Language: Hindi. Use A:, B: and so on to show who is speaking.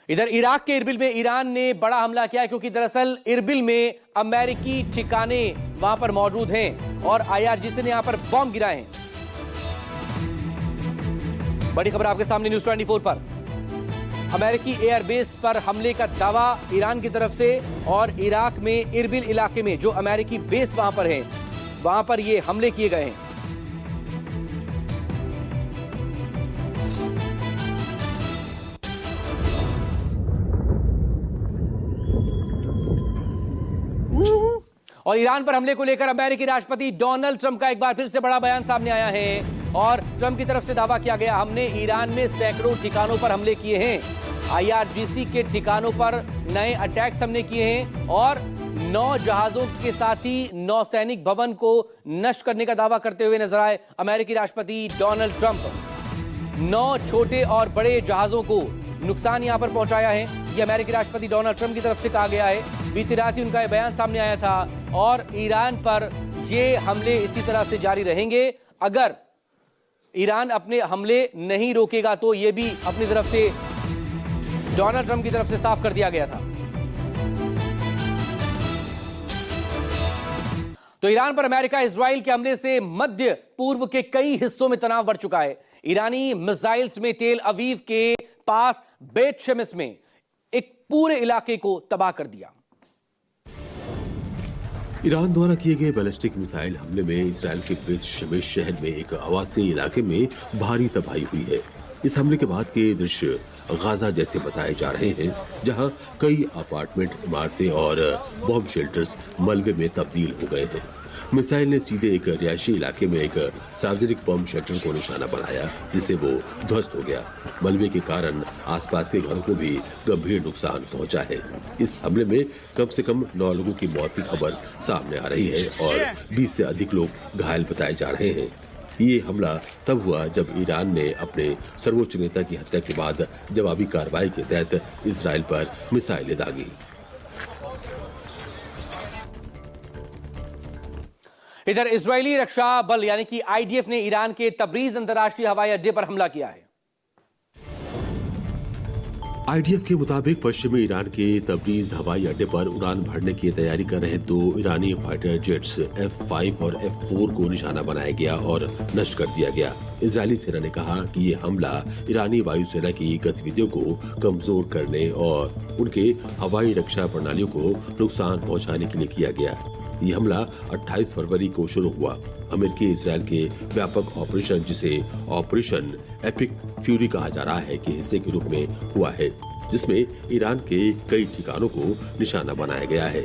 A: इधर इराक के इरबिल में ईरान ने बड़ा हमला किया क्योंकि दरअसल इरबिल में अमेरिकी ठिकाने वहां पर मौजूद हैं और आईआरजीसी ने यहां पर बॉम्ब गिराए हैं। बड़ी खबर आपके सामने न्यूज़ 24 पर। अमेरिकी एयरबेस पर हमले का दावा ईरान की तरफ से और इराक में इरबिल इलाके में जो अमेरिकी बेस वहां पर है वहां पर ये हमले किए गए हैं। और ईरान पर हमले को लेकर अमेरिकी राष्ट्रपति डोनाल्ड ट्रंप का एक बार फिर से बड़ा बयान सामने आया है और ट्रंप की तरफ से दावा किया गया, हमने ईरान में सैकड़ों ठिकानों पर हमले किए हैं। आईआरजीसी के ठिकानों पर नए अटैक्स हमने किए हैं और 9 जहाजों के साथ ही नौसैनिक भवन को नष्ट करने का दावा करते हुए नजर आए अमेरिकी राष्ट्रपति डोनाल्ड ट्रंप। 9 छोटे और बड़े जहाजों को नुकसान यहां पर पहुंचाया है, यह अमेरिकी राष्ट्रपति डोनाल्ड ट्रंप की तरफ से कहा गया है। बीती रात ही उनका यह बयान सामने आया था और ईरान पर ये हमले इसी तरह से जारी रहेंगे। अगर ईरान अपने हमले नहीं रोकेगा तो यह भी अपनी तरफ से डोनाल्ड ट्रंप की तरफ से साफ कर दिया गया था। तो ईरान पर अमेरिका इजराइल के हमले से मध्य पूर्व के कई हिस्सों में तनाव बढ़ चुका है। ईरानी मिसाइल्स में तेल अवीव के पास बेत शेमिस में एक पूरे इलाके को तबाह कर दिया।
B: ईरान द्वारा किए गए बैलिस्टिक मिसाइल हमले में इसराइल के बेत शेमिस शहर में एक आवासीय इलाके में भारी तबाही हुई है। इस हमले के बाद के दृश्य गाजा जैसे बताए जा रहे हैं, जहां कई अपार्टमेंट, इमारतें और बॉम्ब शेल्टर्स मलबे में तब्दील हो गए हैं। मिसाइल ने सीधे एक रिहायशी इलाके में एक सार्वजनिक बम शेल्टर को निशाना बनाया, जिससे वो ध्वस्त हो गया। मलबे के कारण आसपास के घरों को भी गंभीर नुकसान पहुंचा है। इस हमले में कम से कम 9 लोगों की मौत की खबर सामने आ रही है और 20 से अधिक लोग घायल बताए जा रहे हैं। ये हमला तब हुआ जब ईरान ने अपने सर्वोच्च नेता की हत्या के बाद जवाबी कार्रवाई के तहत इसराइल पर मिसाइलें दागी।
A: इधर इजरायली रक्षा बल यानी कि आईडीएफ ने ईरान के तबरीज अंतर्राष्ट्रीय हवाई अड्डे पर हमला किया है।
B: आईडीएफ के मुताबिक पश्चिमी ईरान के तबरीज हवाई अड्डे पर उड़ान भरने की तैयारी कर रहे 2 ईरानी फाइटर जेट्स F-5 और F-4 को निशाना बनाया गया और नष्ट कर दिया गया। इजरायली सेना ने कहा कि ये हमला ईरानी वायुसेना की गतिविधियों को कमजोर करने और उनके हवाई रक्षा प्रणालियों को नुकसान पहुंचाने के लिए किया गया। ये हमला 28 फरवरी को शुरू हुआ। अमेरिकी इजराइल के व्यापक ऑपरेशन, जिसे ऑपरेशन एपिक फ्यूरी कहा जा रहा है, के हिस्से के रूप में हुआ है, जिसमें ईरान के कई ठिकानों को निशाना बनाया गया है।